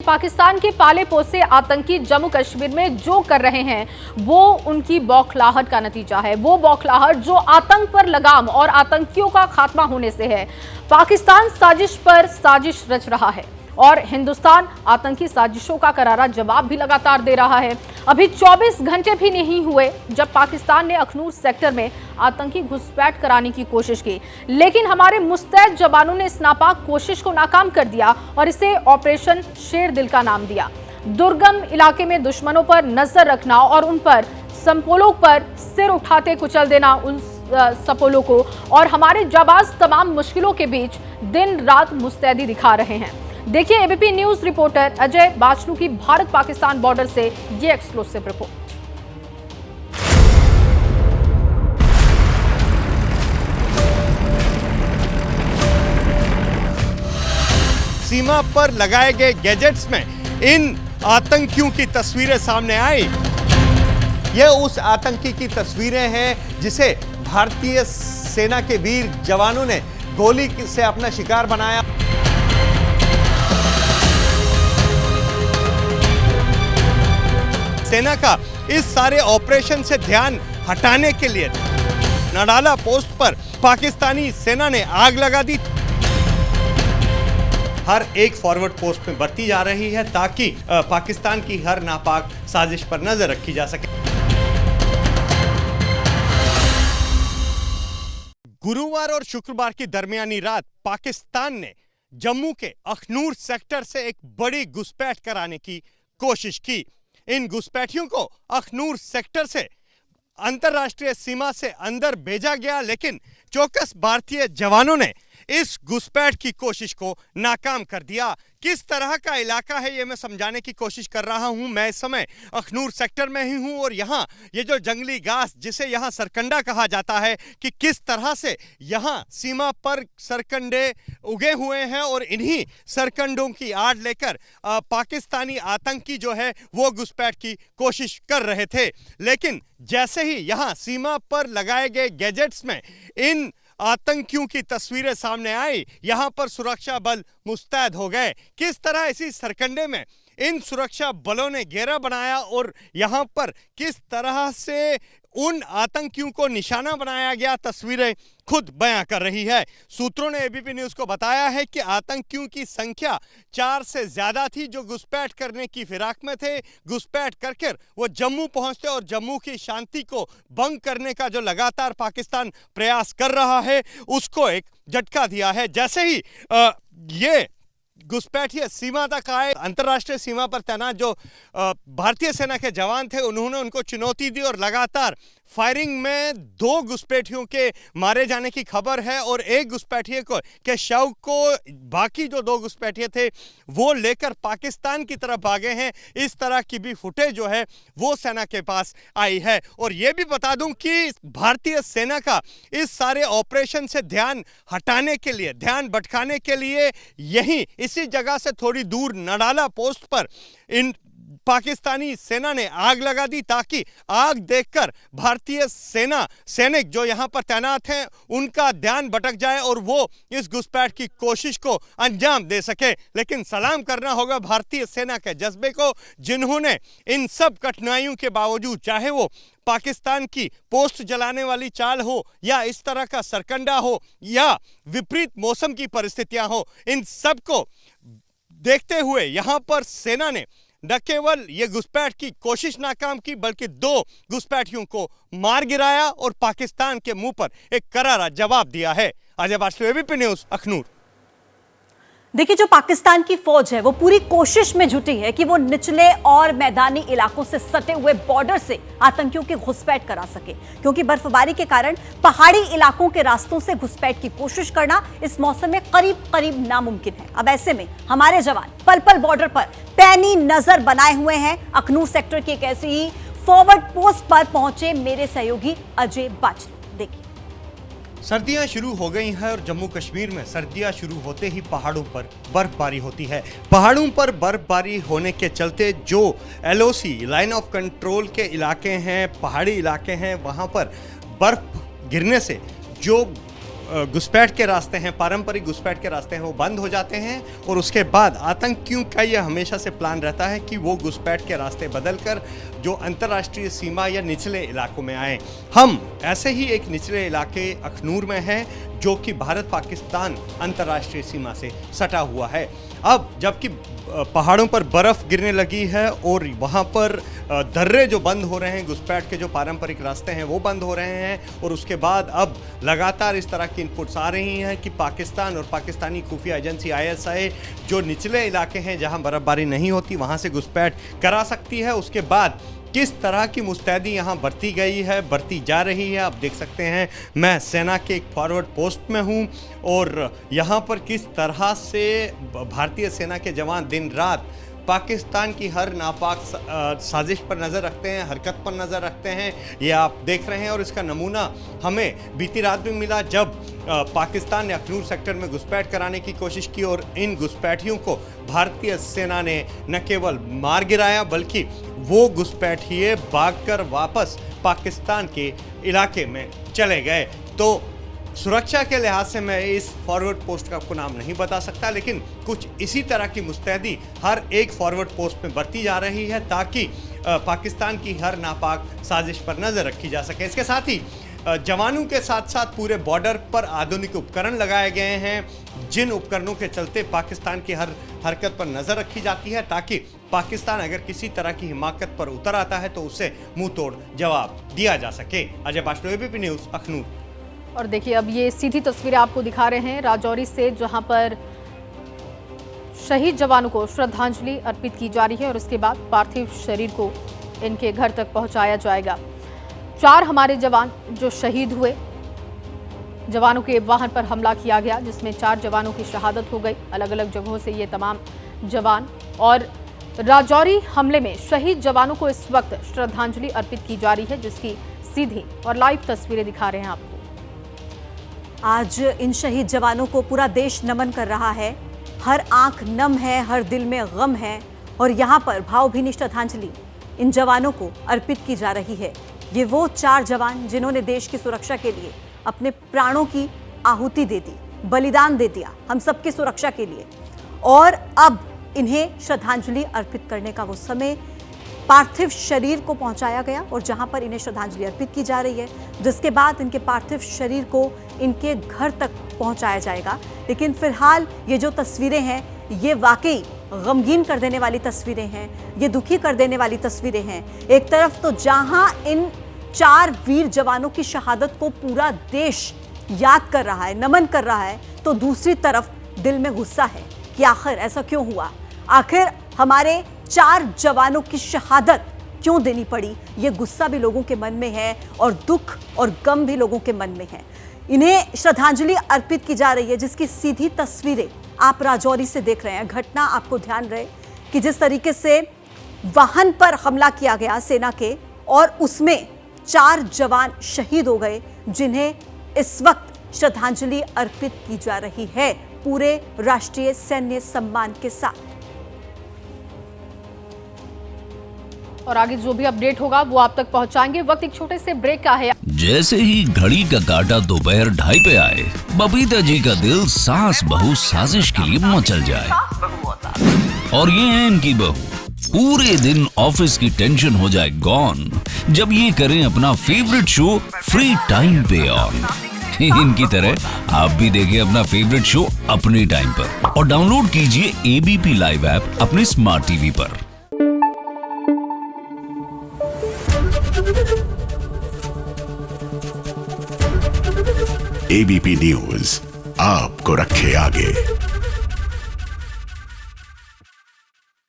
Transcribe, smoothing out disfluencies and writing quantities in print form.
पाकिस्तान के पाले पोसे आतंकी जम्मू कश्मीर में जो कर रहे हैं वो उनकी बौखलाहट का नतीजा है। वो बौखलाहट जो आतंक पर लगाम और आतंकियों का खात्मा होने से है। पाकिस्तान साजिश पर साजिश रच रहा है और हिंदुस्तान आतंकी साजिशों का करारा जवाब भी लगातार दे रहा है। अभी 24 घंटे भी नहीं हुए जब पाकिस्तान ने अखनूर सेक्टर में आतंकी घुसपैठ कराने की कोशिश की, लेकिन हमारे मुस्तैद जवानों ने इस नापाक कोशिश को नाकाम कर दिया और इसे ऑपरेशन शेर दिल का नाम दिया। दुर्गम इलाके में दुश्मनों पर नजर रखना और उन पर संपोलों पर सिर उठाते कुचल देना, उन सपोलों को, और हमारे जाबाज तमाम मुश्किलों के बीच दिन रात मुस्तैदी दिखा रहे हैं। देखिए एबीपी न्यूज रिपोर्टर अजय बाचनू की भारत पाकिस्तान बॉर्डर से ये एक्सक्लूसिव रिपोर्ट। सीमा पर लगाए गए गैजेट्स में इन आतंकियों की तस्वीरें सामने आई। यह उस आतंकी की तस्वीरें हैं जिसे भारतीय सेना के वीर जवानों ने गोली से अपना शिकार बनाया। सेना का इस सारे ऑपरेशन से ध्यान हटाने के लिए नडाला पोस्ट पर पाकिस्तानी सेना ने आग लगा दी। हर एक फॉरवर्ड पोस्ट में बरती जा रही है ताकि पाकिस्तान की हर नापाक साजिश पर नजर रखी जा सके। गुरुवार और शुक्रवार की दरमियानी रात पाकिस्तान ने जम्मू के अखनूर सेक्टर से एक बड़ी घुसपैठ कराने की कोशिश की। इन घुसपैठियों को अखनूर सेक्टर से अंतर्राष्ट्रीय सीमा से अंदर भेजा गया, लेकिन चौकस भारतीय जवानों ने इस घुसपैठ की कोशिश को नाकाम कर दिया। किस तरह का इलाका है ये मैं समझाने की कोशिश कर रहा हूं। मैं इस समय अखनूर सेक्टर में ही हूं और यहाँ ये जो जंगली घास जिसे यहाँ सरकंडा कहा जाता है कि किस तरह से यहाँ सीमा पर सरकंडे उगे हुए हैं और इन्हीं सरकंडों की आड़ लेकर पाकिस्तानी आतंकी जो है वो घुसपैठ की कोशिश कर रहे थे। लेकिन जैसे ही यहाँ सीमा पर लगाए गए गैजेट्स में इन आतंकियों की तस्वीरें सामने आई, यहां पर सुरक्षा बल मुस्तैद हो गए। किस तरह इसी सरकंडे में इन सुरक्षा बलों ने घेरा बनाया और यहां पर किस तरह से उन आतंकियों को निशाना बनाया गया, तस्वीरें खुद बयां कर रही है। सूत्रों ने एबीपी न्यूज को बताया है कि आतंकियों की संख्या 4 से ज्यादा थी जो घुसपैठ करने की फिराक में थे। घुसपैठ करके वो जम्मू पहुंचते और जम्मू की शांति को भंग करने का जो लगातार पाकिस्तान प्रयास कर रहा है उसको एक झटका दिया है। जैसे ही ये घुसपैठिए सीमा तक आए, अंतर्राष्ट्रीय सीमा पर तैनात जो भारतीय सेना के जवान थे उन्होंने उनको चुनौती दी और लगातार फायरिंग में 2 घुसपैठियों के मारे जाने की खबर है और एक घुसपैठिए को के शव को बाकी जो 2 घुसपैठिए थे वो लेकर पाकिस्तान की तरफ भागे हैं। इस तरह की भी फुटेज जो है वो सेना के पास आई है। और ये भी बता दूं कि भारतीय सेना का इस सारे ऑपरेशन से ध्यान हटाने के लिए, ध्यान भटकाने के लिए यहीं इसी जगह से थोड़ी दूर नडाला पोस्ट पर इन पाकिस्तानी सेना ने आग लगा दी ताकि आग देखकर भारतीय सेना सैनिक जो यहां पर तैनात हैं उनका ध्यान भटक जाए और वो इस घुसपैठ की कोशिश को अंजाम दे सके। लेकिन सलाम करना होगा भारतीय सेना के जज्बे को जिन्होंने इन सब कठिनाइयों के बावजूद, चाहे वो पाकिस्तान की पोस्ट जलाने वाली चाल हो या इस तरह का सरकंडा हो या विपरीत मौसम की परिस्थितियां हो, इन सब को देखते हुए यहां पर सेना ने न केवल ये घुसपैठ की कोशिश नाकाम की बल्कि 2 घुसपैठियों को मार गिराया और पाकिस्तान के मुंह पर एक करारा जवाब दिया है। Ajay Bachnu, ABP news, Akhnoor. देखिए, जो पाकिस्तान की फौज है वो पूरी कोशिश में जुटी है कि वो निचले और मैदानी इलाकों से सटे हुए बॉर्डर से आतंकियों की घुसपैठ करा सके, क्योंकि बर्फबारी के कारण पहाड़ी इलाकों के रास्तों से घुसपैठ की कोशिश करना इस मौसम में करीब करीब नामुमकिन है। अब ऐसे में हमारे जवान पल पल बॉर्डर पर पैनी नजर बनाए हुए हैं। अखनूर सेक्टर की एक ऐसी ही फॉरवर्ड पोस्ट पर पहुंचे मेरे सहयोगी अजय बाचनू। देखिए, सर्दियां शुरू हो गई हैं और जम्मू कश्मीर में सर्दियां शुरू होते ही पहाड़ों पर बर्फबारी होती है। पहाड़ों पर बर्फबारी होने के चलते जो एलओसी लाइन ऑफ कंट्रोल के इलाके हैं, पहाड़ी इलाके हैं, वहां पर बर्फ गिरने से जो घुसपैठ के रास्ते हैं, पारंपरिक घुसपैठ के रास्ते हैं, वो बंद हो जाते हैं और उसके बाद आतंकियों का यह हमेशा से प्लान रहता है कि वो घुसपैठ के रास्ते बदलकर जो अंतर्राष्ट्रीय सीमा या निचले इलाकों में आए। हम ऐसे ही एक निचले इलाके अखनूर में हैं जो कि भारत पाकिस्तान अंतर्राष्ट्रीय सीमा से सटा हुआ है। अब जबकि पहाड़ों पर बर्फ़ गिरने लगी है और वहाँ पर दर्रे जो बंद हो रहे हैं, घुसपैठ के जो पारंपरिक रास्ते हैं वो बंद हो रहे हैं और उसके बाद अब लगातार इस तरह की इनपुट्स आ रही हैं कि पाकिस्तान और पाकिस्तानी खुफिया एजेंसी ISI जो निचले इलाके हैं जहाँ बर्फ़बारी नहीं होती वहाँ से घुसपैठ करा सकती है। उसके बाद किस तरह की मुस्तैदी यहाँ बरती गई है, बरती जा रही है, आप देख सकते हैं। मैं सेना के एक फॉरवर्ड पोस्ट में हूँ और यहाँ पर किस तरह से भारतीय सेना के जवान दिन रात पाकिस्तान की हर नापाक साजिश पर नज़र रखते हैं, हरकत पर नज़र रखते हैं, ये आप देख रहे हैं। और इसका नमूना हमें बीती रात भी मिला जब पाकिस्तान ने अखनूर सेक्टर में घुसपैठ कराने की कोशिश की और इन घुसपैठियों को भारतीय सेना ने न केवल मार गिराया बल्कि वो घुसपैठिए भागकर वापस पाकिस्तान के इलाके में चले गए। तो सुरक्षा के लिहाज से मैं इस फॉरवर्ड पोस्ट का आपको नाम नहीं बता सकता, लेकिन कुछ इसी तरह की मुस्तैदी हर एक फॉरवर्ड पोस्ट में बरती जा रही है ताकि पाकिस्तान की हर नापाक साजिश पर नज़र रखी जा सके। इसके साथ ही जवानों के साथ साथ पूरे बॉर्डर पर आधुनिक उपकरण लगाए गए हैं जिन उपकरणों के चलते पाकिस्तान की हर हरकत पर नज़र रखी जाती है ताकि पाकिस्तान अगर किसी तरह की हिमाकत पर उतर आता है तो उसे मुंह तोड़ जवाब दिया जा सके। Ajay Pasto, ABP news, Akhnoor. और देखिए अब ये सीधी तस्वीरें आपको दिखा रहे हैं राजौरी से, जहां पर शहीद जवानों को श्रद्धांजलि अर्पित की जा रही है और उसके बाद पार्थिव शरीर को इनके घर तक पहुंचाया जाएगा। 4 हमारे जवान जो शहीद हुए, जवानों के वाहन पर हमला किया गया जिसमें 4 जवानों की शहादत हो गई। अलग अलग जगहों से ये तमाम जवान, और राजौरी हमले में शहीद जवानों को इस वक्त श्रद्धांजलि अर्पित की जा रही है जिसकी सीधी और लाइव तस्वीरें दिखा रहे हैं आपको। आज इन शहीद जवानों को पूरा देश नमन कर रहा है, हर आंख नम है, हर दिल में गम है और यहाँ पर भावभीनी श्रद्धांजलि इन जवानों को अर्पित की जा रही है। ये वो 4 जवान जिन्होंने देश की सुरक्षा के लिए अपने प्राणों की आहुति दे दी, बलिदान दे दिया हम सबकी सुरक्षा के लिए, और अब इन्हें श्रद्धांजलि अर्पित करने का वो समय, पार्थिव शरीर को पहुंचाया गया और जहां पर इन्हें श्रद्धांजलि अर्पित की जा रही है, जिसके बाद इनके पार्थिव शरीर को इनके घर तक पहुंचाया जाएगा। लेकिन फिलहाल ये जो तस्वीरें हैं ये वाकई गमगीन कर देने वाली तस्वीरें हैं, ये दुखी कर देने वाली तस्वीरें हैं। एक तरफ तो जहां इन 4 वीर जवानों की शहादत को पूरा देश याद कर रहा है, नमन कर रहा है, तो दूसरी तरफ दिल में गुस्सा है कि आखिर ऐसा क्यों हुआ, आखिर हमारे 4 जवानों की शहादत क्यों देनी पड़ी। ये गुस्सा भी लोगों के मन में है और दुख और गम भी लोगों के मन में है। इन्हें श्रद्धांजलि अर्पित की जा रही है जिसकी सीधी तस्वीरें आप राजौरी से देख रहे हैं। घटना, आपको ध्यान रहे कि जिस तरीके से वाहन पर हमला किया गया सेना के और उसमें 4 जवान शहीद हो गए जिन्हें इस वक्त श्रद्धांजलि अर्पित की जा रही है पूरे राष्ट्रीय सैन्य सम्मान के साथ। और आगे जो भी अपडेट होगा वो आप तक पहुंचाएंगे। वक्त एक छोटे से ब्रेक का है। जैसे ही घड़ी का काटा दोपहर 2:30 पे आए, बबीता जी का दिल सास बहू साजिश के लिए मचल जाए। और ये है इनकी बहू, पूरे दिन ऑफिस की टेंशन हो जाए गॉन जब ये करें अपना फेवरेट शो फ्री टाइम पे ऑन। इनकी तरह आप भी देखें अपना फेवरेट शो अपने टाइम पर और डाउनलोड कीजिए ABP लाइव ऐप अपने स्मार्ट टीवी पर। ABP न्यूज आपको रखे आगे।